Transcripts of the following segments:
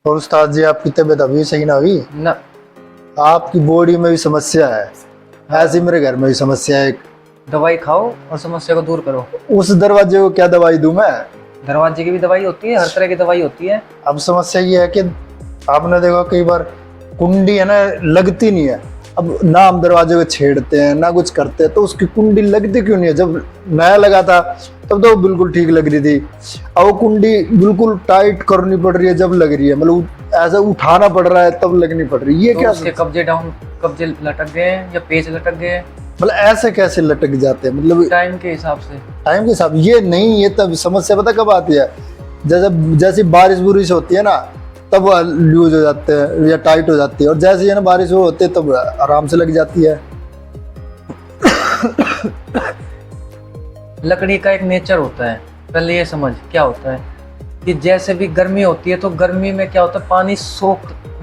और उस्ताद जी, आपकी तबीयत अभी सही ना हुई? ना। आपकी बॉडी में भी समस्या है। हाँ, ऐसी मेरे घर में भी समस्या है एक। दवाई खाओ और समस्या को दूर करो। उस दरवाजे को क्या दवाई दूं मैं? दरवाजे की भी दवाई होती है, हर तरह की दवाई होती है। अब समस्या ये है कि आपने देखा कई बार कुंडी है ना, लगती नहीं है। अब ना हम दरवाजे को छेड़ते हैं ना कुछ करते हैं, तो उसकी कुंडी लगती क्यों नहीं है? जब नया लगा था तब तो बिल्कुल ठीक लग रही थी। अब वो कुंडी बिल्कुल टाइट करनी पड़ रही है जब लग रही है, मतलब ऐसा उठाना पड़ रहा है तब लगनी पड़ रही है। ये तो क्या? उसके कब्जे लटक गए हैं या पेच लटक गए हैं मतलब ऐसे कैसे लटक जाते हैं? मतलब टाइम के हिसाब से। टाइम के साथ ये नहीं, ये तब समस्या पता कब आती है? जैसे जैसी बारिश बुरिश होती है ना, तब लूज हो जाते हैं या टाइट हो जाती है, और जैसे है ना बारिश वो होती है तब आराम से लग जाती है। लकड़ी का एक नेचर होता है, पहले ये समझ क्या होता है कि जैसे भी गर्मी होती है तो गर्मी में क्या होता है, पानी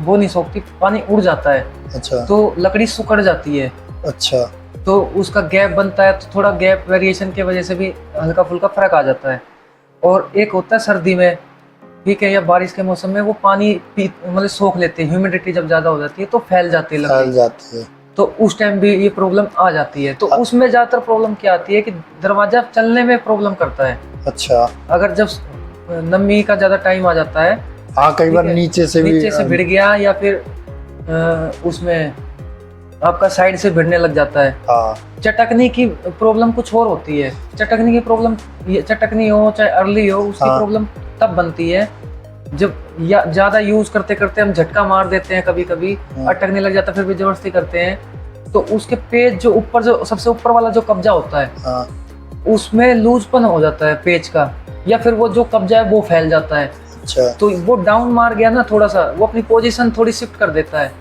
वो नहीं सोखती, पानी उड़ जाता है। अच्छा तो लकड़ी सुकड़ जाती है, अच्छा। तो उसका गैप बनता है, तो थोड़ा गैप वेरिएशन की वजह से भी हल्का फुल्का फर्क आ जाता है। और एक होता है सर्दी में, ठीक है, या बारिश के मौसम में वो पानी मतलब सोख लेते हैं, ह्यूमिडिटी जब ज्यादा हो जाती है तो फैल जाती है फैल लकड़ी। जाती है। तो उस टाइम भी ये प्रॉब्लम आ जाती है। तो उसमें ज्यादातर प्रॉब्लम क्या आती है कि दरवाजा चलने में प्रॉब्लम करता है। अच्छा अगर जब नमी का ज्यादा टाइम आ जाता है, हाँ, कई बार ठीक है, नीचे से भी नीचे से भिड़ गया या फिर उसमें आपका साइड से भिड़ने लग जाता है। हाँ चटकने की प्रॉब्लम कुछ और होती है। चटकने की प्रॉब्लम, चटकनी हो चाहे अर्ली हो, उसकी हाँ। प्रॉब्लम तब बनती है जब या ज्यादा यूज करते करते हम झटका मार देते हैं, कभी कभी अटकने लग जाता है, फिर भी जबरदस्ती करते हैं तो उसके पेज जो ऊपर, जो सबसे ऊपर वाला जो कब्जा होता है, हाँ। उसमें लूजपन हो जाता है पेज का, या फिर वो जो कब्जा है वो फैल जाता है। अच्छा तो वो डाउन मार गया ना थोड़ा सा, वो अपनी पोजीशन थोड़ी शिफ्ट कर देता है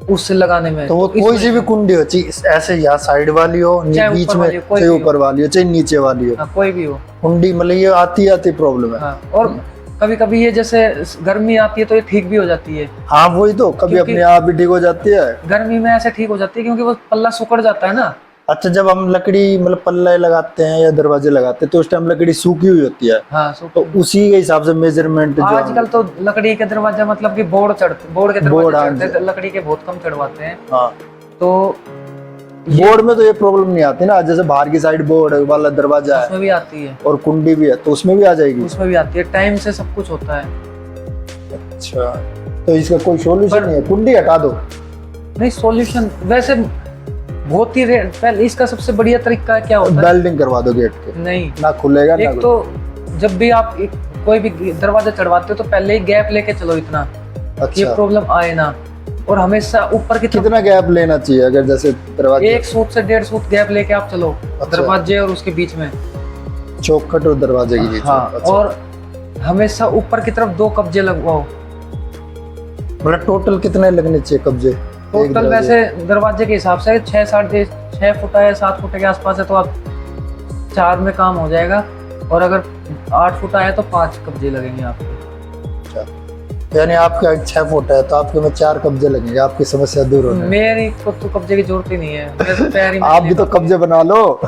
उससे लगाने में। तो वो कोई सी भी कुंडी हो, चाहे ऐसे या साइड वाली हो, चाहे बीच ऊपर में, वाली हो, कोई चाहे भी हो। ऊपर वाली हो, चाहे नीचे वाली हो, हाँ, कोई भी हो कुंडी मतलब ये आती आती प्रॉब्लम है। हाँ। और कभी कभी ये जैसे गर्मी आती है तो ये ठीक भी हो जाती है। हाँ वही तो, कभी क्योंकि अपने आप भी ठीक हो जाती है। गर्मी में ऐसे ठीक हो जाती है क्योंकि वो पल्ला सुकड़ जाता है ना। अच्छा, जब हम लकड़ी मतलब पल्ले लगाते हैं या दरवाजे लगाते हैं तो उस टाइम लकड़ी सूखी हुई होती है, हाँ, तो उसी के हिसाब से मेजरमेंट जो आजकल तो लकड़ी के दरवाजा मतलब कि बोर्ड के बोर्ड, दरवाजे हाँ चढ़ते हैं, लकड़ी के बहुत कम चढ़वाते हैं। हाँ, तो बोर्ड में तो ये प्रॉब्लम नहीं आती ना, जैसे बाहर की साइड बोर्ड वाला दरवाजा है उसमें भी आती है, और कुंडी भी है तो उसमें भी आ जाएगी। उसमें भी आती है, टाइम से सब कुछ होता है। अच्छा, तो इसका कोई सॉल्यूशन नहीं है? कुंडी हटा दो। नहीं, सॉल्यूशन वैसे बहुत ही पहले इसका सबसे बढ़िया तरीका क्या होता है, वेल्डिंग करवा दो गेट के, नहीं, ना खुलेगा ना एक तो जब भी आप कोई भी दरवाजा चढ़वाते हो तो पहले ही गैप लेके चलो इतना कुछ। ये अच्छा, प्रॉब्लम आए ना। और हमेशा ऊपर की तरफ कितना गैप लेना चाहिए? अगर जैसे दरवाजे 1 फुट से 1.5 फुट गैप लेके आप चलो अच्छा। दरवाजे और उसके बीच में। चौखट और दरवाजे के बीच में। हाँ, अच्छा। और हमेशा ऊपर की तरफ 2 कब्जे लगवाओ। मतलब टोटल कितने लगने चाहिए कब्जे? एक टोटल दरवाजे? वैसे दरवाजे के हिसाब से 6 फुट है, 7 फुट के आसपास है तो आप 4 में काम हो जाएगा। और अगर 8 फुट आया तो 5 कब्जे लगेंगे आपके। अच्छा, यानी आपका 6 फुट है तो आपके में 4 कब्जे लगेंगे, आपकी समस्या दूर होने में। मेरी को तो कब्जे की जरूरत ही नहीं है, मेरे तो पैर ही में आप भी तो कब्जे बना लो।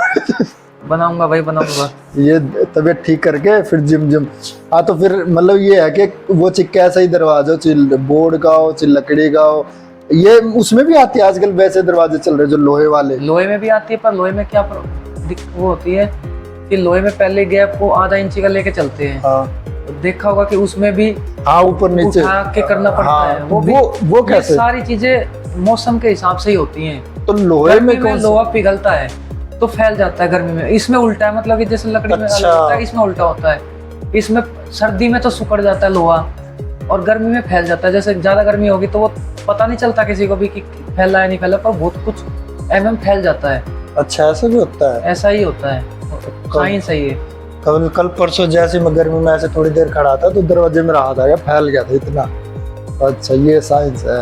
बनाऊंगा भाई, बनाऊंगा। ये तबीयत ठीक करके फिर जिम। हाँ, तो फिर मतलब ये है कि वो चाहे कैसा ही दरवाजा हो, चाहे बोर्ड का हो चाहे लकड़ी का हो, ये उसमें भी आती है आजकल वैसे दरवाजे चल रहे जो लोहे वाले। लोहे में भी आती है, पर लोहे में क्या वो होती है कि लोहे में पहले गैप को आधा इंची का लेके चलते हैं। हाँ देखा होगा कि उसमें भी हाँ, ऊपर नीचे उठा के करना पड़ता हाँ, है। वो वो ये कैसे? सारी चीजें मौसम के हिसाब से ही होती हैं। तो लोहे गर्मी में कौन लोहा पिघलता है तो फैल जाता है गर्मी में। इसमें उल्टा है, मतलब कि जैसे लकड़ी में अलग अच्छा। होता है, इसमें उल्टा होता है। इसमें सर्दी में तो सुकड़ जाता है लोहा और गर्मी में फैल जाता है। जैसे ज्यादा गर्मी होगी तो वो पता नहीं चलता किसी को भी कि फैला है नहीं फैला, पर बहुत कुछ फैल जाता है। अच्छा, ऐसा भी होता है? ऐसा ही होता है, साइंस है ये। कल परसों जैसे मैं गर्मी में ऐसे थोड़ी देर खड़ा था तो दरवाजे में हाथ आ गया, फैल गया था इतना। अच्छा, ये साइंस है।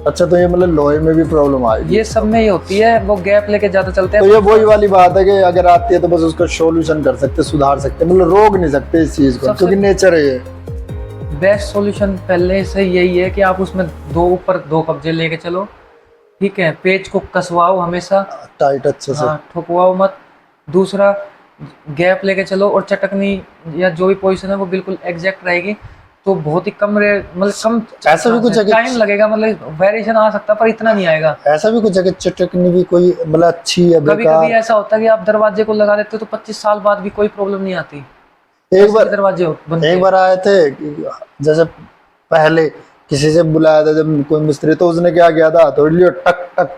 अच्छा, तो ये मतलब लोहे में भी प्रॉब्लम आएगी? ये सब में ही होती है, वो गैप लेके ज्यादा चलते तो हैं। ये वही वाली बात है कि अगर आती है तो बस उसका सॉल्यूशन कर सकते, सुधार सकते, मतलब रोक नहीं सकते इस चीज को, क्योंकि नेचर है ये। बेस्ट सॉल्यूशन पहले से यही है कि आप उसमें 2 कब्जे लेके चलो, ठीक है। पेज को कसवाओ हमेशा, टाइट अच्छे से। हाँ, ठुकवाओ मत। दूसरा, गैप लेके चलो और चटकनी या जो भी पोजीशन है वो बिल्कुल एग्जैक्ट रहेगी। तो बहुत ही कम मतलब कम ऐसा भी कुछ है कि टाइम लगेगा, मतलब वेरिएशन आ सकता है पर इतना नहीं आएगा। ऐसा भी कुछ है कि चटकनी भी कोई मतलब अच्छी या कभी बेकार? कभी ऐसा होता है कि आप दरवाजे को लगा देते हो तो 25 साल बाद भी कोई प्रॉब्लम नहीं आती, एक ऐसे भी बार दरवाजे बनते एक हैं। बार आए थे जैसे पहले किसी से बुलाया था जब कोई मिस्त्री, तो उसने क्या किया था, थोड़ी लियो टक टक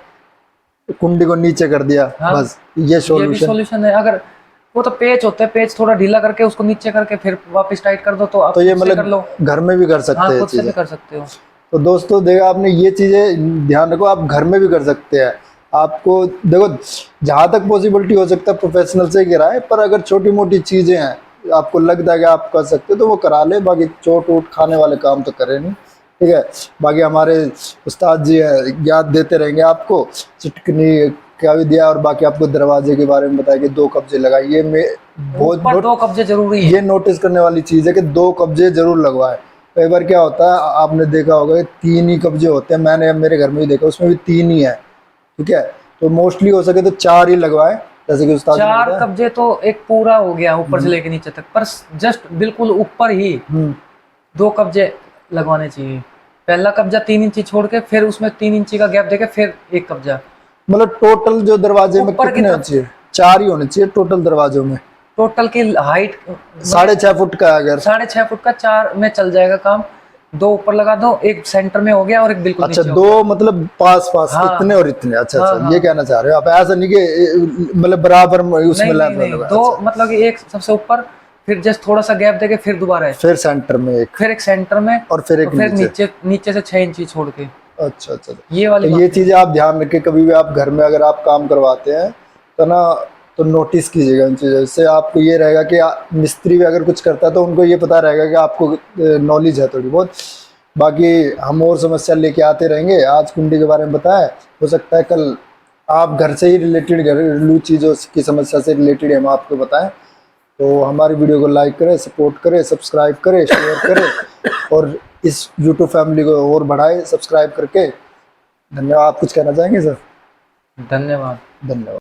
कुंडी को नीचे कर दिया, हाँ, बस ये ये भी सॉल्यूशन। सॉल्यूशन है। अगर वो तो पेच होते हैं, पेच थोड़ा ढीला करके उसको नीचे करके फिर वापस टाइट कर दो, तो आप तो ये खुद से कर लो। मतलब घर में भी कर सकते हाँ, हैं ये खुद से भी चीजें। कर सकते हो। तो दोस्तों देखा आपने, ये चीजें ध्यान रखो, आप घर में भी कर सकते हैं। आपको देखो जहां तक पॉसिबिलिटी हो सकता है प्रोफेशनल से गिराए, पर अगर छोटी मोटी चीजें हैं आपको लगता है कि आप कर सकते हो तो वो करा ले, बाकी चोट वोट खाने वाले काम तो करें नहीं, ठीक है। बाकी हमारे उस्ताद जी है, याद देते रहेंगे आपको, चिटकनी क्या भी दिया, और बाकी आपको दरवाजे के बारे में बताया कि 2 कब्जे लगाए, ये मैं बहुत ऊपर 2 कब्जे जरूरी है। ये नोटिस करने वाली चीज है कि 2 कब्जे जरूर लगवाए। कई बार क्या होता है आपने देखा होगा कि 3 ही कब्जे होते हैं, मैंने मेरे घर में भी देखा, उसमें भी 3 ही है, ठीक है। तो मोस्टली हो सके तो 4 ही लगवाए, जैसे कि उस्ताद ने 4 बताया। कब्जे तो एक पूरा हो गया ऊपर से लेके नीचे तक, पर जस्ट बिल्कुल ऊपर ही हम्म 2 कब्जे लगवाने चाहिए। पहला कब्जा 3 इंची छोड़ के, फिर उसमें 3 इंची का गैप देके फिर एक कब्जा मतलब टोटल जो दरवाजे में ऊपर की कितने होने तरफ। चाहिए? 4 ही होने चाहिए टोटल दरवाजों में। टोटल की हाइट 6.5 फुट का है अगर। 6.5 फुट का, 4 में चल जाएगा काम। 2 ऊपर लगा दो, एक सेंटर में हो गया और एक बिल्कुल अच्छा, नीचे हो 2 मतलब पास पास हाँ। इतने और इतने, अच्छा हाँ, अच्छा, हाँ। ये कहना चाह रहे हो आप, ऐसा नहीं कि मतलब बराबर में उसमें नहीं नहीं लैप नहीं, लगा। 2 अच्छा, मतलब कि एक सबसे ऊपर, फिर जस्ट थोड़ा सा गैप देके फिर दोबारा है, फिर सेंटर में एक, फिर एक सेंटर में, और फिर एक फिर नीचे। नीचे नीचे से 6 इंची छोड़ के। अच्छा अच्छा। ये वाली तो बात ये है। चीजें आप ध्यान रखें, कभी भी आप घर में अगर आप काम करवाते हैं तो ना, तो नोटिस कीजिएगा इन चीज़ों से। आपको ये रहेगा कि मिस्त्री भी अगर कुछ करता है तो उनको ये पता रहेगा कि आपको नॉलेज है थोड़ी बहुत। बाकी हम और समस्या लेके आते रहेंगे, आज कुंडी के बारे में बताया, हो सकता है कल आप घर से ही रिलेटेड, घरेलू चीज़ों की समस्या से रिलेटेड हम आपको बताएं। तो हमारी वीडियो को लाइक करें, सपोर्ट करें, सब्सक्राइब करें, शेयर करें, और इस यूट्यूब फैमिली को और बढ़ाएं सब्सक्राइब करके। धन्यवाद। आप कुछ कहना चाहेंगे सर? धन्यवाद। धन्यवाद।